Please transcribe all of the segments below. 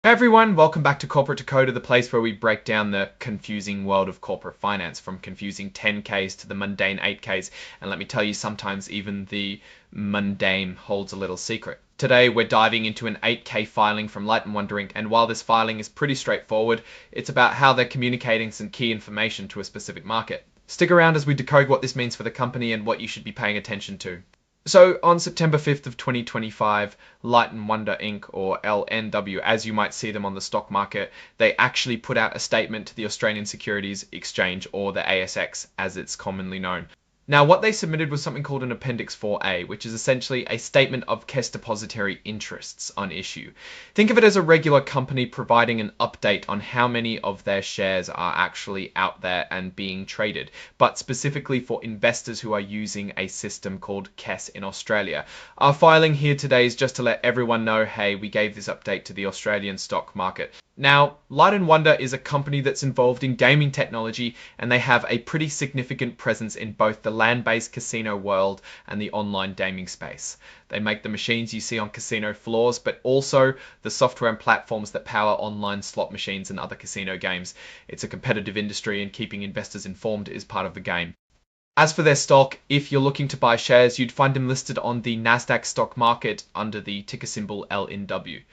Hey everyone, welcome back to Corporate Decoder, the place where we break down the confusing world of corporate finance, from confusing 10Ks to the mundane 8Ks, and let me tell you, sometimes even the mundane holds a little secret. Today we're diving into an 8K filing from Light & Wonder Inc., and while this filing is pretty straightforward, it's about how they're communicating some key information to a specific market. Stick around as we decode what this means for the company and what you should be paying attention to. So on September 5th of 2025, Light & Wonder Inc., or LNW, as you might see them on the stock market, they actually put out a statement to the Australian Securities Exchange, or the ASX as it's commonly known. Now, what they submitted was something called an Appendix 4A, which is essentially a statement of KES depository interests on issue. Think of it as a regular company providing an update on how many of their shares are actually out there and being traded, but specifically for investors who are using a system called KES in Australia. Our filing here today is just to let everyone know, hey, we gave this update to the Australian stock market. Now, Light & Wonder is a company that's involved in gaming technology, and they have a pretty significant presence in both the land-based casino world and the online gaming space. They make the machines you see on casino floors, but also the software and platforms that power online slot machines and other casino games. It's a competitive industry, and keeping investors informed is part of the game. As for their stock, if you're looking to buy shares, you'd find them listed on the Nasdaq stock market under the ticker symbol LNW.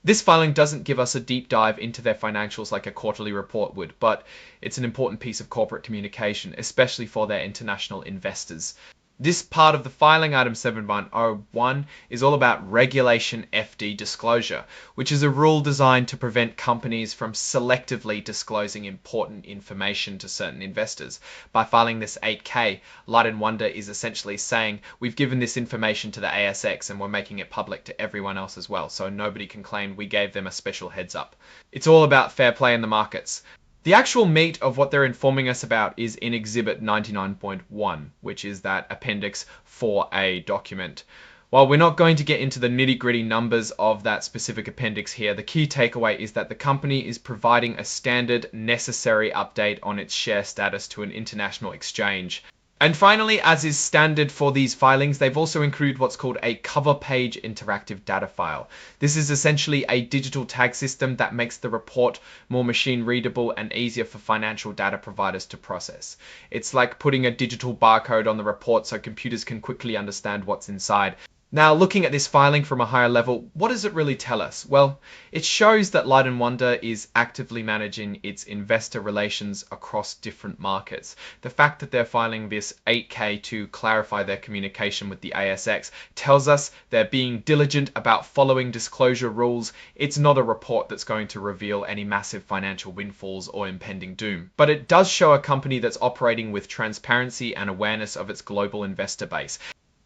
This filing doesn't give us a deep dive into their financials like a quarterly report would, but it's an important piece of corporate communication, especially for their international investors. This part of the filing, item 7101, is all about Regulation FD disclosure, which is a rule designed to prevent companies from selectively disclosing important information to certain investors. By filing this 8K, Light & Wonder is essentially saying, we've given this information to the ASX and we're making it public to everyone else as well, so nobody can claim we gave them a special heads up. It's all about fair play in the markets. The actual meat of what they're informing us about is in Exhibit 99.1, which is that Appendix 4A document. While we're not going to get into the nitty-gritty numbers of that specific appendix here, the key takeaway is that the company is providing a standard, necessary update on its share status to an international exchange. And finally, as is standard for these filings, they've also included what's called a cover page interactive data file. This is essentially a digital tag system that makes the report more machine readable and easier for financial data providers to process. It's like putting a digital barcode on the report so computers can quickly understand what's inside. Now, looking at this filing from a higher level, what does it really tell us? Well, it shows that Light & Wonder is actively managing its investor relations across different markets. The fact that they're filing this 8K to clarify their communication with the ASX tells us they're being diligent about following disclosure rules. It's not a report that's going to reveal any massive financial windfalls or impending doom. But it does show a company that's operating with transparency and awareness of its global investor base.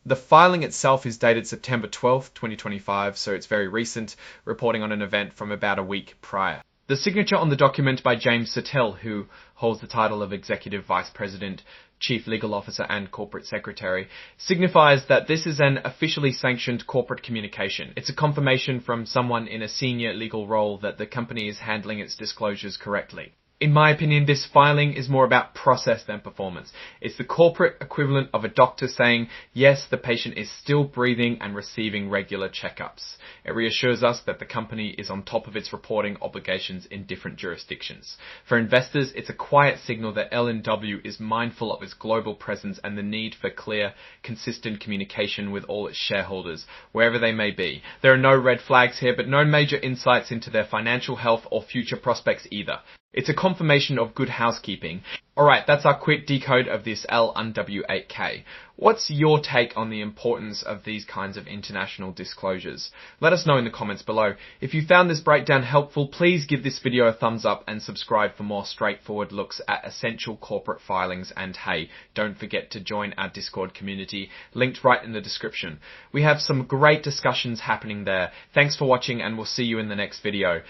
The filing itself is dated September 12th, 2025, so it's very recent, reporting on an event from about a week prior. The signature on the document by James Sittel, who holds the title of Executive Vice President, Chief Legal Officer and Corporate Secretary, signifies that this is an officially sanctioned corporate communication. It's a confirmation from someone in a senior legal role that the company is handling its disclosures correctly. In my opinion, this filing is more about process than performance. It's the corporate equivalent of a doctor saying, yes, the patient is still breathing and receiving regular checkups. It reassures us that the company is on top of its reporting obligations in different jurisdictions. For investors, it's a quiet signal that LNW is mindful of its global presence and the need for clear, consistent communication with all its shareholders, wherever they may be. There are no red flags here, but no major insights into their financial health or future prospects either. It's a confirmation of good housekeeping. Alright, that's our quick decode of this LNW8K. What's your take on the importance of these kinds of international disclosures? Let us know in the comments below. If you found this breakdown helpful, please give this video a thumbs up and subscribe for more straightforward looks at essential corporate filings. And hey, don't forget to join our Discord community, linked right in the description. We have some great discussions happening there. Thanks for watching, and we'll see you in the next video.